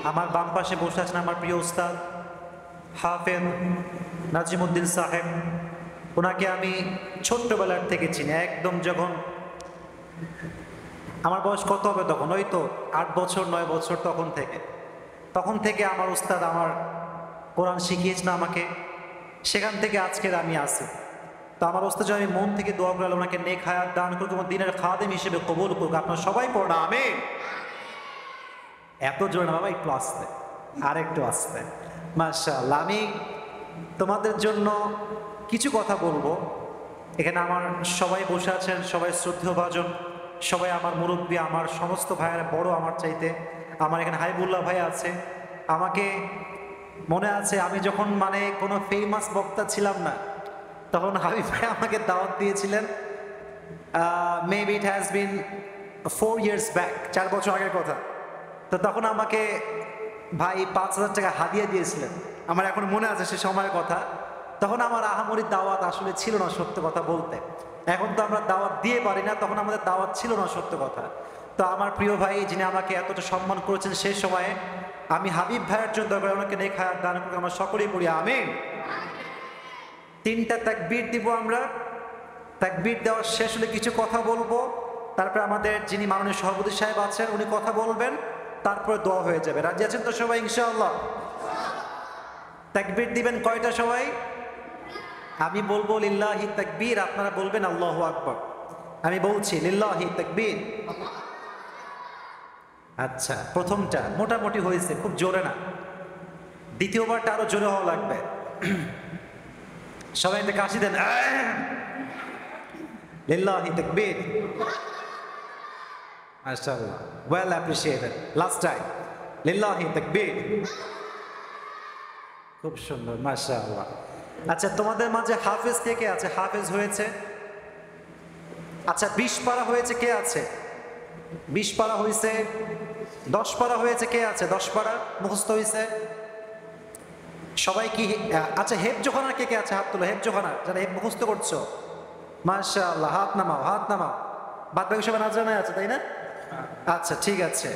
আমার বাম পাশে বসে আছেন আমার প্রিয় উস্তাদ হাফেজ নাজিমুদ্দিন সাহেব। ওনাকে আমি ছোট্টবেলার থেকে চিনি, একদম যখন আমার বয়স কত হবে তখন, ওই তো 8 বছর 9 বছর, তখন থেকে আমার উস্তাদ আমার কোরআন শিখিয়েছেন আমাকে, সেখান থেকে আজকের আমি আসি। তো আমার উস্তাদ আমি মন থেকে দোয়া করলাম ওনাকে নেক হায়াত দান করুক এবং দিনের খাদেম হিসেবে কবুল করুক। আপনারা সবাই পড়া আমিন। এত জোরে না বাবা, একটু আসতে, আর একটু আসতে। মাশাআল্লাহ। আমি তোমাদের জন্য কিছু কথা বলবো। এখানে আমার সবাই বসে আছেন, সবাই শ্রদ্ধেয় ভাজন, সবাই আমার মুরব্বী, আমার সমস্ত ভাইয়েরা বড় আমার চাইতে। আমার এখানে হাইবুল্লাহ ভাই আছে। আমাকে মনে আছে আমি যখন কোনো ফেমাস বক্তা ছিলাম না, তখন হাবিব ভাই আমাকে দাওয়াত দিয়েছিলেন। Maybe it has been 4 years back, 4 বছর আগের কথা। তো তখন আমাকে ভাই 5,000 টাকা হাদিয়া দিয়েছিলেন, আমার এখন মনে আছে সে সময়ের কথা। তখন আমার আহামরি দাওয়াত আসলে ছিল না, সত্য কথা বলতে। এখন তো আমরা দাওয়াত দিয়ে পারি না, তখন আমাদের দাওয়াত ছিল না, সত্য কথা। তো আমার প্রিয় ভাই যিনি আমাকে এতটা সম্মান করেছেন সেই সময়ে, আমি হাবিব ভাইয়ের জন্য দরকার ওনাকে নেক হায়াত দান করুক। আমরা সকলেই পড়ি আমিন। 3টা তাকবীর দিব আমরা। তাকবীর দেওয়ার শেষ হলে কিছু কথা বলবো, তারপরে আমাদের যিনি মাননীয় সভাপতি সাহেব আছেন উনি কথা বলবেন, তারপরে দোয়া হয়ে যাবে। রাজি আছেন তো সবাই ইনশাআল্লাহ? তাকবীর দিবেন কয়টা সবাই? আমি বলবো লিল্লাহি তাকবীর, আপনারা বলবেন আল্লাহু আকবার। আমি বলছি লিল্লাহি তাকবীর। আচ্ছা, প্রথমটা মোটামুটি হয়েছে, খুব জোরে না। দ্বিতীয়বারটা আরো জোরে হওয়া লাগবে। সবাই একটা কাশি দেন। লিল্লাহি তাকবীর। মাশাআল্লাহ, ওয়েল অ্যাপ্রিশিয়েটেড। লাস্ট টাইম লিল্লাহি তাকবীর। খুব সুন্দর, মাশাআল্লাহ। আচ্ছা, তোমাদের মাঝে হাফেজ কে আছে? হাফেজ হয়েছে? আচ্ছা, 20 পারা হয়েছে কে আছে? 20 পারা হয়েছে? 10 পারা হয়েছে কে আছে? 10 পারা মুখস্থ হয়েছে সবাই কি? আচ্ছা, হেফজোখানা কে আছে? হাত তোলো। হেফজোখানা যারা মুখস্থ করছো, মাশাআল্লাহ, হাত নামাও, হাত নামাও। বাদ বাকি সবাই নাজরানায় আছে, তাই না? আচ্ছা, ঠিক আছে।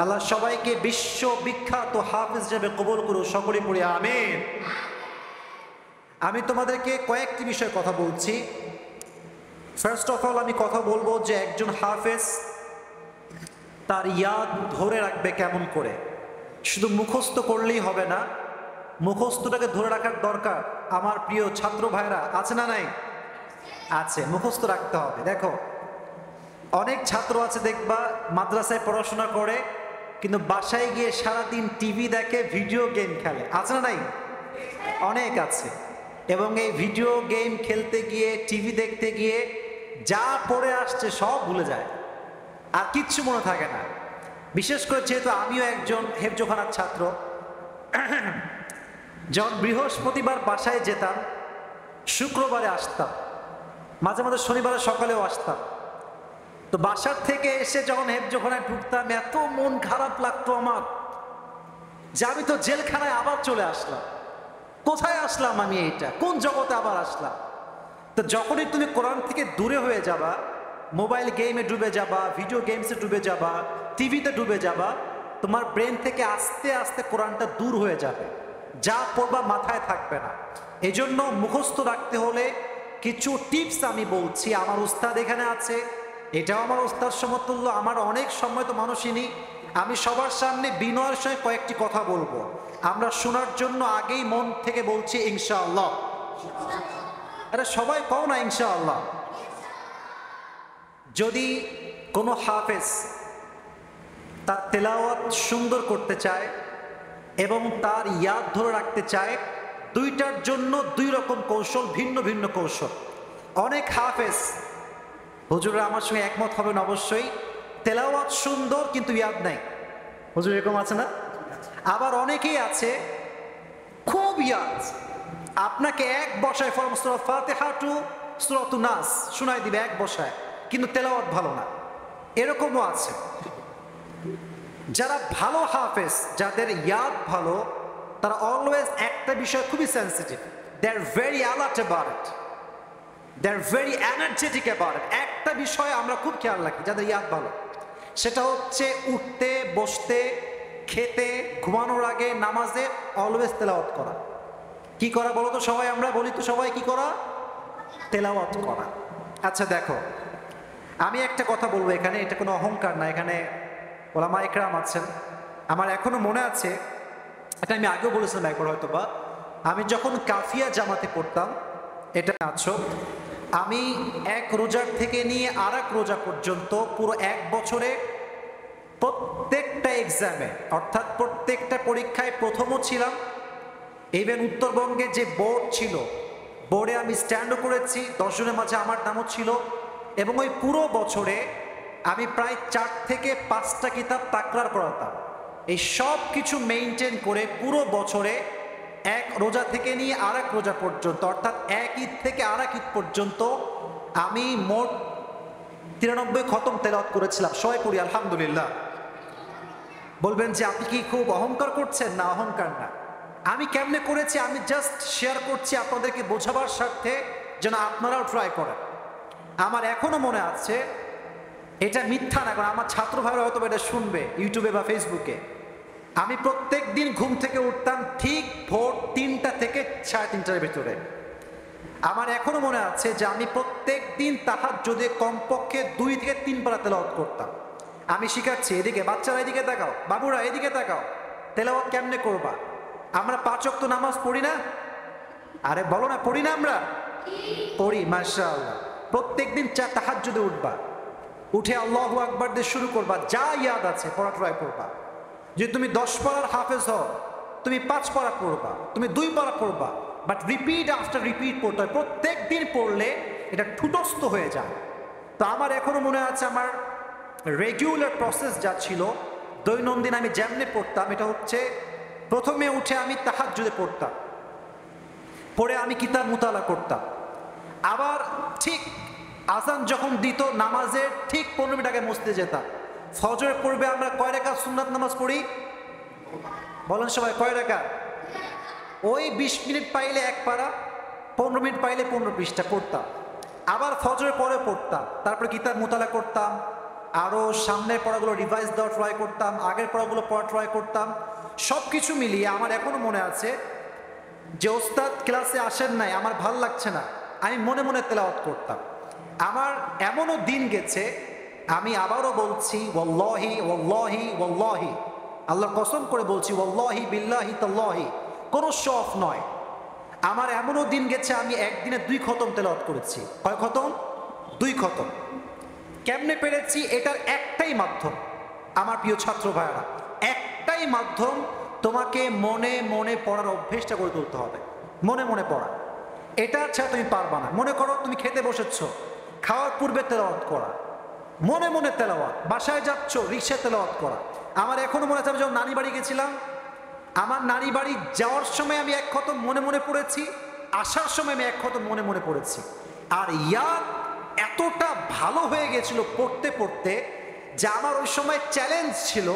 আল্লাহ সবাইকে বিশ্ববিখ্যাত হাফেজ হিসেবে কবুল করুন। সকলেই পড়ি আমিন। আমি তোমাদেরকে কয়েকটি বিষয়ে কথা বলছি। ফার্স্ট অফ অল আমি কথা বলবো যে একজন হাফেজ তার ইয়াদ ধরে রাখবে কেমন করে। শুধু মুখস্থ করলেই হবে না, মুখস্থটাকে ধরে রাখার দরকার। আমার প্রিয় ছাত্র ভাইরা আছে না নাই? আছে, মুখস্থ রাখতে হবে। দেখো, অনেক ছাত্র আছে দেখবা মাদ্রাসায় পড়াশোনা করে, কিন্তু বাসায় গিয়ে সারাদিন টিভি দেখে, ভিডিও গেম খেলে, আছে না নাই? অনেক আছে। এবং এই ভিডিও গেম খেলতে গিয়ে, টিভি দেখতে গিয়ে যা পড়ে আসছে সব ভুলে যায়, আর কিচ্ছু মনে থাকে না। বিশেষ করে যেহেতু আমিও একজন হেফজোখানার ছাত্র, যখন বৃহস্পতিবার বাসায় যেতাম, শুক্রবারে আসতাম, মাঝে মাঝে শনিবারে সকালেও আসতাম। তো বাসার থেকে এসে যখন হেফজোখানায় ঢুকতাম, এত মন খারাপ লাগতো আমার যে আমি তো জেলখানায় আবার চলে আসলাম। কোথায় আসলাম আমি? এইটা কোন জগতে আবার আসলাম? তো যখনই তুমি কোরআন থেকে দূরে হয়ে যাবা, মোবাইল গেমে ডুবে যাবা, ভিডিও গেমসে ডুবে যাবা, টিভিতে ডুবে যাবা, তোমার ব্রেন থেকে আস্তে আস্তে কোরআনটা দূর হয়ে যাবে, যা পড়বা মাথায় থাকবে না। এই জন্য মুখস্থ রাখতে হলে কিছু টিপস আমি বলছি। আমার উস্তাদ এখানে আছে, এটাও আমার উস্তাদ সমতুল্য। আমার অনেক সময় তো মানুষই, আমি সবার সামনে বিনয়ের সঙ্গে কয়েকটি কথা বলবো, আমরা শোনার জন্য আগেই মন থেকে বলছি ইনশাআল্লাহ। আরে সবাই কও না ইনশাআল্লাহ। যদি কোনো হাফেজ তার তেলাওয়াত সুন্দর করতে চায় এবং তার ইয়াদ ধরে রাখতে চায়, দুইটার জন্য 2 রকম কৌশল, ভিন্ন ভিন্ন কৌশল। অনেক হাফেজ, হুজুররা আমার সঙ্গে একমত হবেন অবশ্যই, তেলাওয়াত সুন্দর কিন্তু ইয়াদ নাই। হুজুর এরকম আছে না? আবার অনেকেই আছে খুব ইয়াদ, আপনাকে এক বসায় ফরম সূরা ফাতিহা টু সূরাতুন নাস শোনায় দিবে এক বসায়, কিন্তু তেলাওয়াত ভালো না। এরকমও আছে। যারা ভালো হাফেজ, যাদের ইয়াদ ভালো, তারা অলওয়েজ একটা বিষয় খুবই sensitive. They are very alert about it, they are very energetic about it. একটা বিষয় আমরা খুব খেয়াল রাখি যাদের ইয়াদ ভালো, সেটা হচ্ছে উঠতে বসতে খেতে, ঘুমানোর আগে, নামাজে অলওয়েজ তেলাওয়াত করা। কি করা বলো তো সবাই, আমরা বলি তো সবাই কি করা? তেলাওয়াত করা। আচ্ছা দেখো, আমি একটা কথা বলবো এখানে, এটা কোনো অহংকার না, এখানে ওলামা ইকরাম আছেন। আমার এখনো মনে আছে, এটা আমি আগেও বলেছিলাম একবার হয়তো বা, আমি যখন কাফিয়া জামাতে পড়তাম, এটা আছো, আমি এক রোজার থেকে নিয়ে আর এক রোজা পর্যন্ত পুরো এক বছরে প্রত্যেকটা এক্সামে, অর্থাৎ প্রত্যেকটা পরীক্ষায় প্রথমও ছিলাম। ইভেন উত্তরবঙ্গে যে বোর্ড ছিল, বোর্ডে আমি স্ট্যান্ডও করেছি, 10 জনের মাঝে আমার নামও ছিল। এবং ওই পুরো বছরে আমি প্রায় 4 থেকে 5টা কিতাব তাকরার করাতাম। এই সব কিছু মেইনটেইন করে পুরো বছরে এক রোজা থেকে নিয়ে আর এক রোজা পর্যন্ত, অর্থাৎ এক ঈদ থেকে আর এক ঈদ পর্যন্ত আমি মোট 93 খতম তেলাওয়াত করেছিলাম। সবাই পড়ি আলহামদুলিল্লাহ। বলবেন যে আপনি কি খুব অহংকার করছেন? না, অহংকার না। আমি কেমনে করেছি আমি জাস্ট শেয়ার করছি আপনাদেরকে বোঝাবার স্বার্থে, যেন আপনারাও ট্রাই করেন। আমার এখনো মনে আছে, এটা মিথ্যা না, কারণ আমার ছাত্র ভাইরা হয়তো এটা শুনবে ইউটিউবে বা ফেসবুকে। আমি প্রত্যেক দিন ঘুম থেকে উঠতাম ঠিক ভোর 3টা থেকে 3:30টার ভিতরে। আমার এখনো মনে আছে যে আমি প্রত্যেক দিন তাহাজ্জুদে কমপক্ষে 2 থেকে 3 পারা তেলাওয়াত করতাম। আমি শিখাচ্ছি, এদিকে বাচ্চারা এদিকে তাকাও, বাবুরা এদিকে তাকাও, তেলাওয়াত কেমনে করবা? আমরা 5 ওয়াক্ত নামাজ পড়ি না? আরে বলো না, পড়ি না? আমরা পড়ি, মাশাআল্লাহ। প্রত্যেক দিন তাহাজ্জুদে উঠবা, উঠে আল্লাহু আকবার দিয়ে শুরু করবা, যা ইয়াদ আছে পড়া ট্রাই করবা। যদি তুমি 10 পারার হাফেজ হও, তুমি 5 পারা পড়বা, তুমি 2 পারা পড়বা, বাট রিপিট আফটার রিপিট পড়তে হয়। প্রত্যেক দিন পড়লে এটা ঠুটস্থ হয়ে যায়। তো আমার এখনো মনে আছে, আমার রেগুলার প্রসেস যা ছিল, দৈনন্দিন আমি যেমনে পড়তাম, এটা হচ্ছে প্রথমে উঠে আমি তাহাজ্জুদে পড়তাম, পড়ে আমি কিতাব মুতালা করতাম। আবার ঠিক আজান যখন দিত, নামাজের ঠিক 15 মিনিট আগে মসজিদে যেতাম। ফজরের পূর্বে আমরা কয় রাকাত সুন্নাত নামাজ পড়ি? বলেন সবাই, কয় রাকাত? ওই 20 মিনিট পাইলে 1 পারা, 15 মিনিট পাইলে 15 পৃষ্ঠা পড়তাম। আবার ফজরের পরে পড়তাম, তারপরে কিতাব মুতালা করতাম, আরও সামনের পড়াগুলো রিভাইজ দেওয়া ট্রাই করতাম, আগের পড়াগুলো পড়া ট্রাই করতাম। সব কিছু মিলিয়ে আমার এখনো মনে আছে যে ওস্তাদ ক্লাসে আসেন নাই, আমার ভাল লাগছে না, আমি মনে মনে তেলাওয়াত করতাম। আমার এমনও দিন গেছে, আমি আবারও বলছি, ওয়াল্লাহি ওয়াল্লাহি ওয়াল্লাহি, আল্লাহ কসম করে বলছি, ওয়াল্লাহি বিল্লাহি তাল্লাহি, কোনো শো অফ নয়। আমার এমনও দিন গেছে আমি একদিনে 2 খতম তেলাওয়াত করেছি। কয় খতম? 2 খতম। কেমনে পেরেছি? এটার একটাই মাধ্যম, আমার প্রিয় ছাত্র ভাইয়েরা, একটাই মাধ্যম, তোমাকে মনে মনে পড়ার অভ্যেসটা করে তুলতে হবে। মনে মনে পড়া, এটা ছাড়া তুমি পারবা না। মনে করো তুমি খেতে বসেছ, খাওয়ার পূর্বে তেলাওয়াত করা, মনে মনে তেলাওয়াত। বাসায় যাচ্ছ, রিক্সায় তেলাওয়াত করা। আমার এখনো মনে আছে, আমি যখন নানি বাড়ি গেছিলাম, আমার নানি বাড়ি যাওয়ার সময় আমি 1 খতম মনে মনে পড়েছি, আসার সময় আমি 1 খতম মনে মনে পড়েছি। আর ইয়াদ এতটা ভালো হয়ে গেছিল পড়তে পড়তে, যে আমার ওই সময় চ্যালেঞ্জ ছিল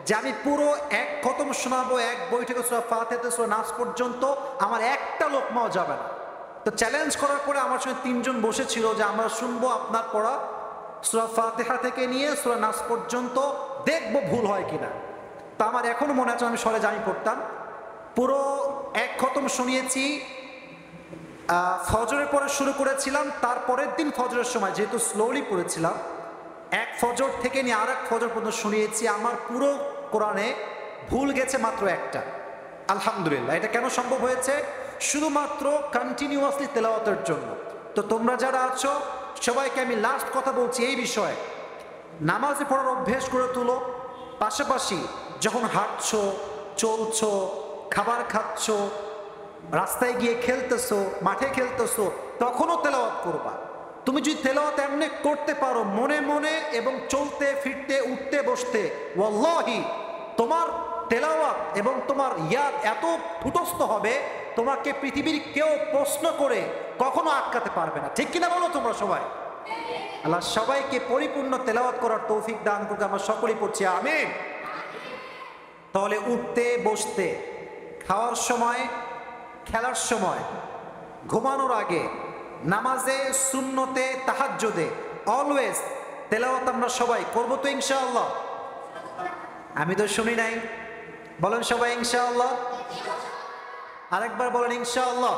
যে আমি পুরো 1 খতম শোনাবো, এক বই থেকে সূরা ফাতিহা থেকে সূরা নাস পর্যন্ত, আমার একটা লোকমাও যাবে না। তো চ্যালেঞ্জ করার পরে আমার সঙ্গে 3 জন বসেছিল যে আমরা শুনবো আপনার পড়া সূরা ফাতিহা থেকে নিয়ে সূরা নাস পর্যন্ত, দেখবো ভুল হয় কিনা। তা আমার এখনো মনে আছে, আমি সরে জানি পড়তাম, পুরো 1 খতম শুনিয়েছি। ফজরের পরে শুরু করেছিলাম, তারপরের দিন ফজরের সময় যেহেতু স্লোলি পড়েছিলাম, 1 ফজর থেকে নিয়ে আর 1 ফজর পর্যন্ত শুনিয়েছি। আমার পুরো কোরআনে ভুল গেছে মাত্র 1টা। আলহামদুলিল্লাহ। এটা কেন সম্ভব হয়েছে? শুধুমাত্র কন্টিনিউয়াসলি তেলাওয়াতের জন্য। তো তোমরা যারা আছো সবাইকে আমি লাস্ট কথা বলছি এই বিষয়ে, নামাজে পড়ার অভ্যেস করে তুলো। পাশাপাশি যখন হাঁটছো, চলছো, খাবার খাচ্ছ, রাস্তায় গিয়ে খেলতেছো, মাঠে খেলতেছো, তখনও তেলাওয়াত করবা। তুমি যদি তেলাওয়াত এমনি করতে পারো মনে মনে, এবং চলতে ফিরতে উঠতে বসতে, ওয়াল্লাহি তোমার তেলাওয়াত এবং তোমার ইয়াদ এত ঠুটস্থ হবে, তোমাকে পৃথিবীর কেউ প্রশ্ন করে কখনো আটকাতে পারবে না। ঠিক কিনা বলো তোমরা সবাই? আল্লাহ সবাইকে পরিপূর্ণ তেলাওয়াত করার তৌফিক দান করতে আমরা সকলেই পড়ছি আমিন। তাহলে উঠতে বসতে, খাওয়ার সময়, খেলার সময়, ঘুমানোর আগে, নামাজে, সুন্নতে, তাহাজ্জুদে, অলওয়েজ তেলাওয়াত আমরা সবাই করবো তো ইনশাআল্লাহ? আমি তো শুনি নাই বলেন সবাই ইনশাআল্লাহ। আরেকবার বলেন ইনশাআল্লাহ।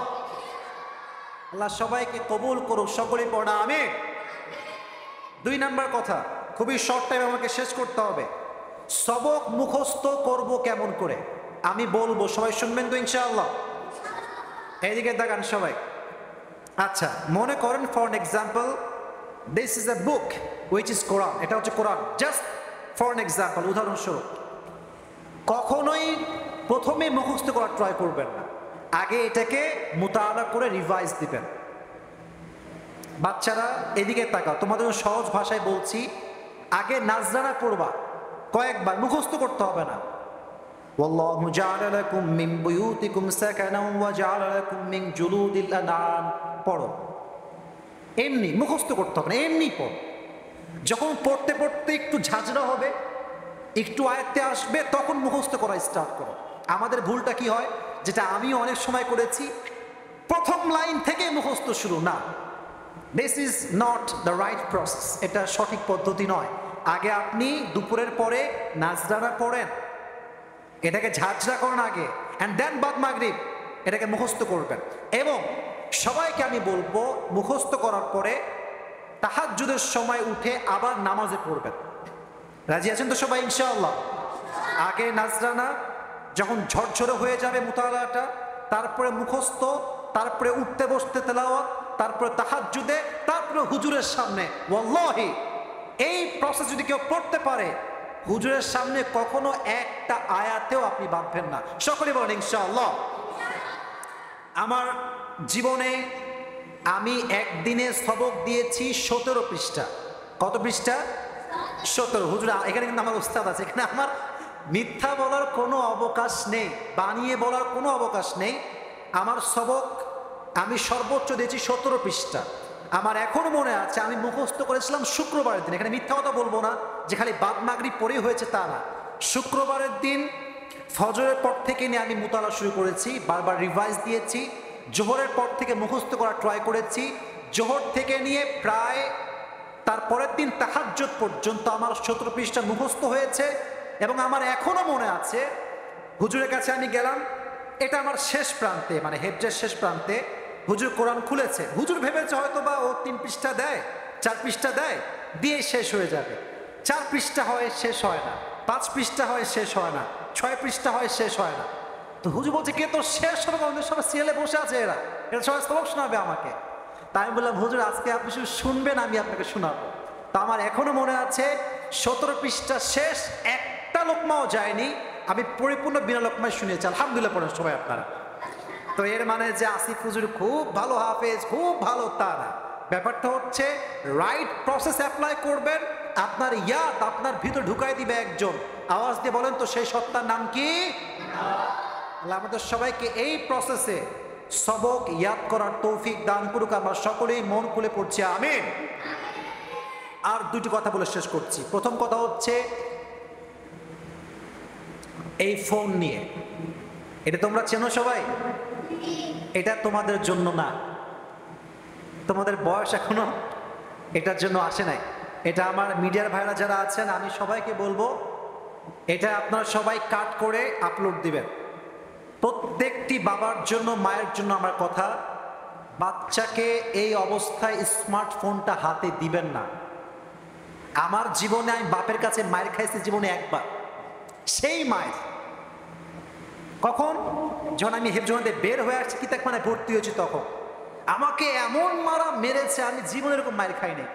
আল্লাহ সবাইকে কবুল করুক, সকলেই পড়া আমিন। 2 নাম্বার কথা, খুবই শর্ট টাইম আমাকে শেষ করতে হবে। সবক মুখস্থ করব কেমন করে? আমি বলবো, সবাই শুনবেন তো ইনশাআল্লাহ? এইদিকে তাকান সবাই। আচ্ছা, মনে করেন for example this is a book which is কোরআন, এটা হচ্ছে কোরআন। জাস্ট ফর এক্সাম্পল, উদাহরণস্বরূপ। কখনোই প্রথমে মুখস্থ করার ট্রাই করবেন না, আগে এটাকে মুতাআলা করে রিভাইজ দিবেন। বাচ্চারা এদিকে তাকাও, তোমাদের সহজ ভাষায় বলছি, আগে নাজরানা পড়বা কয়েকবার, মুখস্থ করতে হবে না। ওয়াল্লাহু জাআলা লাকুম মিন বুয়ুতিকুম সাকানাও ওয়া জাআলা লাকুম মিন জুলুদিল আনআম, পড়ো। এমনি মুখস্থ করতে হবে না, এমনি পড়ো। যখন পড়তে পড়তে একটু ঝাঁঝরা হবে, একটু আয়ত্তে আসবে, তখন মুখস্থ করা স্টার্ট করো। আমাদের ভুলটা কি হয়, যেটা আমিও অনেক সময় করেছি, প্রথম লাইন থেকে মুখস্থ শুরু। না, this is not the right process, এটা সঠিক পদ্ধতি নয়। আগে আপনি দুপুরের পরে নাজরানা পড়েন, এটাকে ঝাঁঝরা করেন আগে, অ্যান্ড দেন বাদ মাগরিব এটাকে মুখস্থ করবেন। এবং সবাইকে আমি বলবো, মুখস্থ করার পরে তাহাজ্জুদের সময় উঠে আবার নামাজে পড়বেন। রাজি আছেন তো সবাই ইনশাআল্লাহ? আগে নাজরানা, যখন ঝরঝরে হয়ে যাবে মুতাআলাটা, তারপরে মুখস্থ, তারপরে উঠতে বসতে তেলাওয়াত, তারপরে তাহাজ্জুদে, তারপরে হুজুরের সামনে। ওয়াল্লাহি এই প্রসেস যদি কেউ পড়তে পারে, হুজুরের সামনে কখনো একটা আয়াতেও আপনি বাঁধবেন না। সকলে বলেন ইনশাআল্লাহ। আমার জীবনে আমি একদিনে সবক দিয়েছি 17 পৃষ্ঠা। কত পৃষ্ঠা? 17। হুজুর এখানে কিন্তু আমার উস্তাদ আছে, এখানে আমার মিথ্যা বলার কোনো অবকাশ নেই, বানিয়ে বলার কোনো অবকাশ নেই। আমার সবক আমি সর্বোচ্চ দিয়েছি 17 পৃষ্ঠা। আমার এখনো মনে আছে, আমি মুখস্থ করেছিলাম শুক্রবারের দিন। এখানে মিথ্যা কথা বলবো না যে খালি বাদ মাগরিব পড়েই হয়েছে, তা না। শুক্রবারের দিন ফজরের পর থেকে নিয়ে আমি মুতালা শুরু করেছি, বারবার রিভাইজ দিয়েছি। জোহরের পর থেকে মুখস্থ করার ট্রাই করেছি। জোহর থেকে নিয়ে প্রায় তারপরের দিন তাহাজ্জুদ পর্যন্ত আমার 17 পৃষ্ঠা মুখস্থ হয়েছে। এবং আমার এখনো মনে আছে, হুজুরের কাছে আমি গেলাম, এটা আমার শেষ প্রান্তে, মানে হেফজের শেষ প্রান্তে। হুজুর কোরআন খুলেছে, হুজুর ভেবেছে হয়তো বা ও 3 পৃষ্ঠা দেয়, 4 পৃষ্ঠা দেয়, দিয়ে শেষ হয়ে যাবে। 4 পৃষ্ঠা হয়, শেষ হয় না। 5 পৃষ্ঠা হয়, শেষ হয় না। 6 পৃষ্ঠা হয়, শেষ হয় না। তো হুজুর বলছে, কে তো শেষ হবে, আমাদের সবাই সিরিয়ালে বসে আছে, এরা সবাই সবক শোনাবে আমাকে। তাই আমি বললাম, হুজুর আজকে আপনি শুধু শুনবেন, আমি আপনাকে শোনাবো। তা আমার এখনো মনে আছে, 17 পৃষ্ঠা শেষ, একটা লোকমাও যায়নি, আমি পরিপূর্ণ বিনা লোকমায় শুনিয়েছি। আলহামদুলিল্লাহ পড়েন সবাই আপনারা। তো এর মানে যে আসিফ হুজুর খুব ভালো হাফেজ, খুব ভালো, তা না। ব্যাপারটা হচ্ছে রাইট প্রসেস অ্যাপ্লাই করবেন, আপনার ইয়াদ আপনার ভিতর ঢুকাই দিবে একজন। আওয়াজ দিয়ে বলেন তো, সেই সত্তার নাম কি? আল্লাহ আমাদের সবাইকে এই প্রসেসে সবক ইয়াদ করার তৌফিক দান করুক। আমরা সকলেই মন খুলে পড়ছি আমিন। আর 2টি কথা বলে শেষ করছি। প্রথম কথা হচ্ছে এই ফোন নিয়ে, এটা তোমরা চেনো সবাই, এটা তোমাদের জন্য না, তোমাদের বয়স এখনো এটার জন্য আসে নাই। এটা আমার মিডিয়ার ভাইরা যারা আছেন, আমি সবাইকে বলবো, এটা আপনারা সবাই কাট করে আপলোড দিবেন। প্রত্যেকটি বাবার জন্য, মায়ের জন্য আমার কথা, বাচ্চাকে এই অবস্থায় স্মার্টফোনটা হাতে দিবেন না। আমার জীবনে আমি বাপের কাছে মায়ের খাইছি জীবনে একবার, সেই মায়ের কখন, যখন আমি হেফজোনাতে বের হয়ে আসছি, কিতাবখানায় ভর্তি হয়েছি, তখন আমাকে এমন মারা মেরেছে, আমি জীবনে এরকম মায়ের খাই নাই।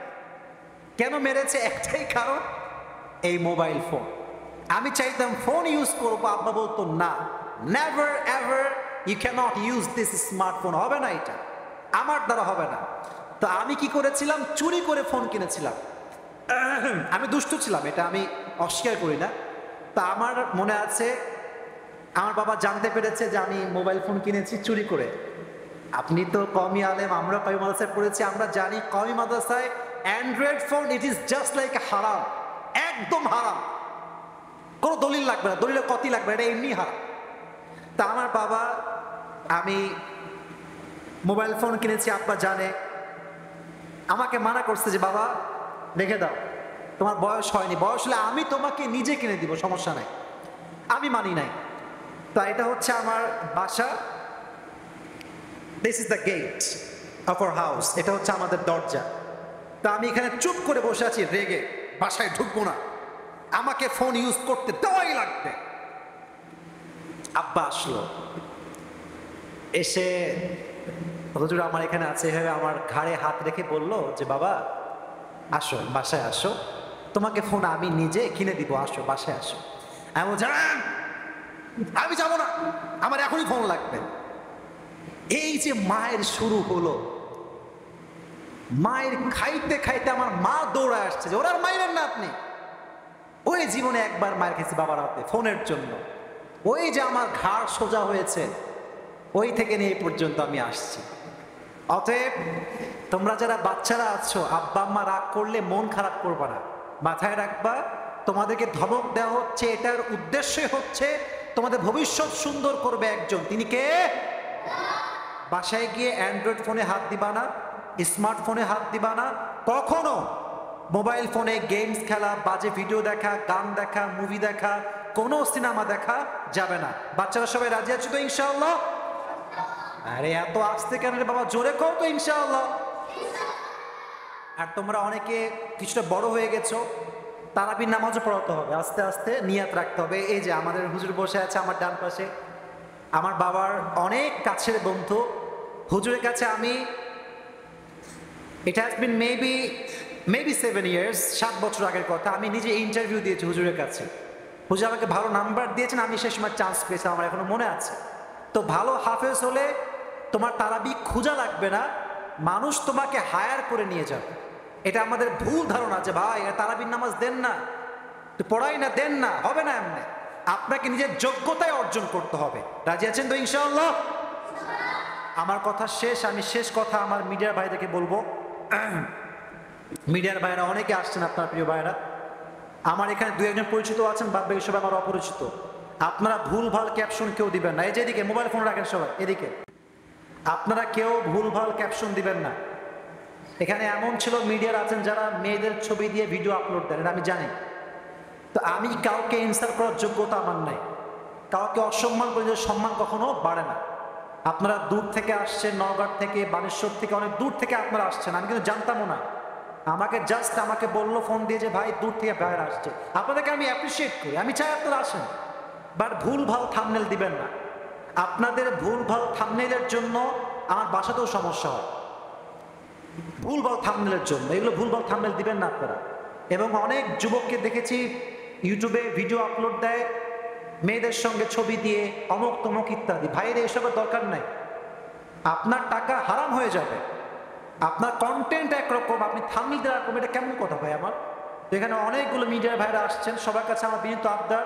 কেন মেরেছে? একটাই কারণ, এই মোবাইল ফোন। আমি চাইতাম ফোন ইউজ করবো, আব্বা বলতো না, never ever, you can't use this smartphone, হবে না, এটা আমার দ্বারা হবে না। তো আমি কি করেছিলাম, চুরি করে ফোন কিনেছিলাম। আমি দুষ্টু ছিলাম, এটা আমি অস্বীকার করি না। তা আমার মনে আছে, আমার বাবা জানতে পেরেছে যে আমি মোবাইল ফোন কিনেছি চুরি করে। আপনি তো কওমি আলেম, আমরা কওমি মাদ্রাসায় পড়েছি, আমরা জানি কওমি মাদ্রাসায় Android phone it is just like হারাম, একদম হারাম, কোনো দলিল লাগবে না, দলিলের কতি লাগবে, এটা এমনি হারাম। তা আমার বাবা, আমি মোবাইল ফোন কিনেছি, আব্বা জানে, আমাকে মানা করছে যে বাবা রেখে দাও, তোমার বয়স হয়নি, বয়স হলে আমি তোমাকে নিজে কিনে দিব, সমস্যা নাই। আমি মানি নাই। তা এটা হচ্ছে আমার বাসা, this is the gate of our house, এটা হচ্ছে আমাদের দরজা। তা আমি এখানে চুপ করে বসে আছি রেগে, বাসায় ঢুকবো না, আমাকে ফোন ইউজ করতে দেওয়াই লাগবে। আব্বা আসলো, এসে হুজুর আমার এখানে আছে, এভাবে আমার ঘাড়ে হাত রেখে বলল যে বাবা আসো, বাসায় আসো, তোমাকে ফোন আমি নিজে কিনে দিব, আসো বাসায় আসো। আমি বলছি আমি যাবো না, আমার এখনই ফোন লাগবে। এই যে মায়ের শুরু হলো, মায়ের খাইতে খাইতে আমার মা দৌড়ায় আসছে যে ওরা আর মাইরেন না আপনি। ওই জীবনে একবার মায়ের খেয়েছি বাবার হাতে ফোনের জন্য, ওই যে আমার ঘাড় সোজা হয়েছে, ওই থেকে নিয়ে এই পর্যন্ত আমি আসছি। অতএব তোমরা যারা বাচ্চারা আছো, আব্বা আম্মা রাগ করলে মন খারাপ করবা না, মাথায় রাখবা তোমাদেরকে ধমক দেওয়া হচ্ছে, এটার উদ্দেশ্য হচ্ছে তোমাদের ভবিষ্যৎ সুন্দর করবে একজন, তিনি কে? বাসায় গিয়ে অ্যান্ড্রয়েড ফোনে হাত দিবা না, স্মার্টফোনে হাত দিবা না, কখনো মোবাইল ফোনে গেমস খেলা, বাজে ভিডিও দেখা, গান দেখা, মুভি দেখা, কোনো সিনেমা দেখা যাবে না। বাচ্চারা সবাই রাজি আছো তো ইনশাআল্লাহ? আরে এত আসতে কেন রে বাবা, জোরে কও তো ইনশাআল্লাহ। আর তোমরা অনেকে কিছুটা বড় হয়ে গেছো, তারাবির নামাজও পড়াতে হবে, আস্তে আস্তে নিয়াত রাখতে হবে। এই যে আমাদের হুজুর বসে আছে আমার ডান পাশে, আমার বাবার অনেক কাছের বন্ধু। হুজুরের কাছে আমি, it has been maybe 7 years, 7 বছর আগের কথা, আমি নিজে ইন্টারভিউ দিয়েছি হুজুরের কাছে। হুজুর আমাকে ভালো নাম্বার দিয়েছেন, আমি সে সময় চান্স পেয়েছি, আমার এখনো মনে আছে। তো ভালো হাফেজ হলে তোমার তারাবি খোঁজা লাগবে না, মানুষ তোমাকে হায়ার করে নিয়ে যাবে। এটা আমাদের ভুল ধারণা যে ভাই তারাবির নামাজ দেন না, পড়াই না, দেন না, হবে না এমনি। আপনাকে নিজের যোগ্যতায় অর্জন করতে হবে। রাজি আছেন তো ইনশাআল্লাহ? আমার কথা শেষ, আমি শেষ কথা আমার মিডিয়ার ভাইদেরকে বলবো। মিডিয়ার ভাইরা অনেকে আসছেন, আপনার প্রিয় ভাইরা, আমার এখানে 2-1 পরিচিত আছেন, বাদ বাকি সবাই আমার অপরিচিত। আপনারা ভুলভাল ক্যাপশন কেউ দিবেন না। এই যে এদিকে মোবাইল ফোন রাখেন সবাই, এদিকে আপনারা কেউ ভুলভাল ক্যাপশন দিবেন না। এখানে এমন ছিল মিডিয়ার আছেন যারা মেয়েদের ছবি দিয়ে ভিডিও আপলোড দেন, এটা আমি জানি। তো আমি কাউকে ইনসাল্ট করার যোগ্যতা আমার নাই, কাউকে অসম্মান করে সম্মান কখনো বাড়ে না। আপনারা দূর থেকে আসছেন, নওগাঁ থেকে, বানেশ্বর থেকে, অনেক দূর থেকে আপনারা আসছেন, আমি কিন্তু জানতামও না। আমাকে বললো ফোন দিয়ে যে ভাই দূর থেকে বাইরে আসছে। আপনাদেরকে আমি অ্যাপ্রিসিয়েট করি, আমি চাই আপনারা আসেন, বাট ভুলভাল থাম্বনেল দিবেন না। আপনাদের ভুলভাল থাম্বনেলের জন্য আমার বাসাতেও সমস্যা হয়, ভুলভাল থাম্বনেলের জন্য। এগুলো ভুলভাল থাম্বনেল দিবেন না আপনারা। এবং অনেক যুবককে দেখেছি ইউটিউবে ভিডিও আপলোড দেয় মেয়েদের সঙ্গে ছবি দিয়ে, অমুক তমুক ইত্যাদি। ভাইরে এসবের দরকার নাই, আপনার টাকা হারাম হয়ে যাবে। আপনার কন্টেন্ট একরকম, আপনি থাম্বনেল দেওয়ার রকম, এটা কেমন কথা ভাই আমার? তো এখানে অনেকগুলো মিডিয়ার ভাইরা আসছেন, সবার কাছে আমার বিনীত আবদার,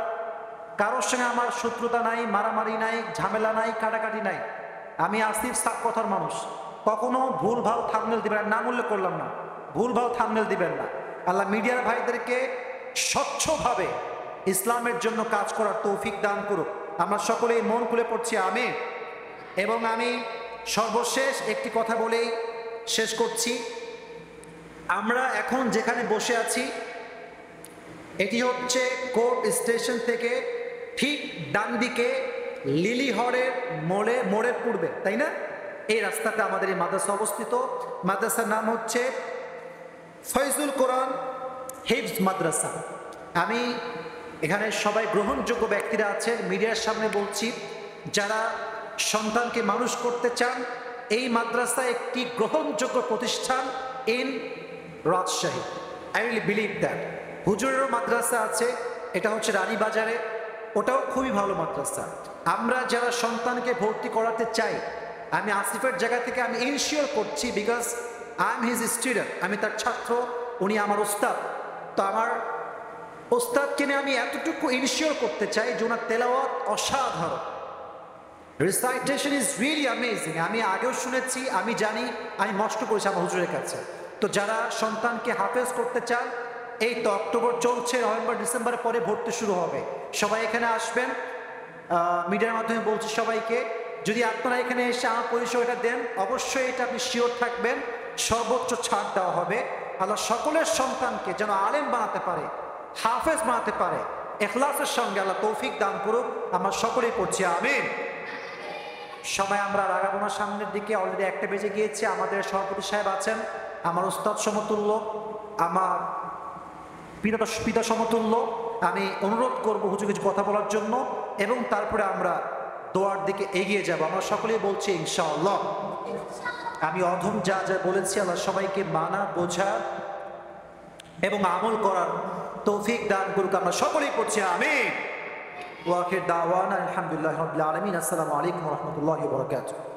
কারোর সঙ্গে আমার শত্রুতা নাই, মারামারি নাই, ঝামেলা নাই, কাটাকাটি নাই। আমি আসিফ সাক কথার মানুষ, কখনো ভুলভাল থাম্বনেল দিবেন না, নাম উল্লেখ করলাম না, ভুলভাল থাম্বনেল দিবেন না। আল্লাহ মিডিয়ার ভাইদেরকে স্বচ্ছভাবে ইসলামের জন্য কাজ করার তৌফিক দান করুক। আমরা সকলেই মন খুলে পড়ছি আমিন। এবং আমি সর্বশেষ একটি কথা বলেই শেষ করছি। আমরা এখন যেখানে বসে আছি এটি হচ্ছে কোর্ট স্টেশন থেকে ঠিক ডান দিকে লিলিহরের মোড়ের পূর্বে, তাই না? এই রাস্তাতে আমাদের এই মাদ্রাসা অবস্থিত। মাদ্রাসার নাম হচ্ছে ফয়জুল কোরআন হিফজ মাদ্রাসা। আমি এখানে সবাই গ্রহণযোগ্য ব্যক্তিরা আছেন, মিডিয়ার সামনে বলছি, যারা সন্তানকে মানুষ করতে চান, এই মাদ্রাসা একটি গ্রহণযোগ্য প্রতিষ্ঠান in Rajshahi. I really believe that. হুজুরেরও মাদ্রাসা আছে, এটা হচ্ছে রানীবাজারে, ওটাও খুবই ভালো মাদ্রাসা। আমরা যারা সন্তানকে ভর্তি করাতে চাই, আমি আসিফের জায়গা থেকে আমি ইনশিওর করছি, because I am his student, আমি তার ছাত্র, উনি আমার ওস্তাদ। তো আমার ওস্তাদকে নিয়ে আমি এতটুকু ইনশিওর করতে চাই যে ওনার তেলাওয়াত অসাধারণ, রিসাইটেশন ইজ রিয়েলি অ্যামেজিং। আমি আগেও শুনেছি, আমি জানি, আমি নষ্ট করেছি আমার হুজুরের কাছে। তো যারা সন্তানকে হাফেজ করতে চান, এই তো অক্টোবর চলছে, নভেম্বর ডিসেম্বরের পরে ভর্তি শুরু হবে। সবাই এখানে আসবেন, মিডিয়ার মাধ্যমে বলছি সবাইকে, যদি আপনারা এখানে এসে আমার পরিচয়টা দেন, অবশ্যই এটা আপনি শিওর থাকবেন সর্বোচ্চ ছাড় দেওয়া হবে। আল্লাহ সকলের সন্তানকে যেন আলেম বানাতে পারে, হাফেজ বানাতে পারে, ইখলাসের সঙ্গে আল্লাহ তৌফিক দান করুক। আমরা সকলেই পড়ছি আমিন। সময় আমরা আর আগাবো না, সামনের দিকে অলরেডি 1টা বেজে গিয়েছে। আমাদের সভাপতি সাহেব আছেন, আমার উস্তাদ সমতুল্য, আমার পিতা সমতুল্য। আমি অনুরোধ করবো হুজুর কিছু কথা বলার জন্য, এবং তারপরে আমরা দোয়ার দিকে এগিয়ে যাব। আমরা সকলেই বলছি ইনশাআল্লাহ। আমি অধম যা যা বলেছি আল্লাহ সবাইকে মানা, বোঝা এবং আমল করার তৌফিক দান করুক। আমরা সকলেই পড়ছি আমিন। ওয়া আখির দাওয়ানা আলহামদুলিল্লাহি রাব্বিল আলামিন। আসসালামু আলাইকুম ওয়া রাহমাতুল্লাহি ওয়া বারাকাতুহু।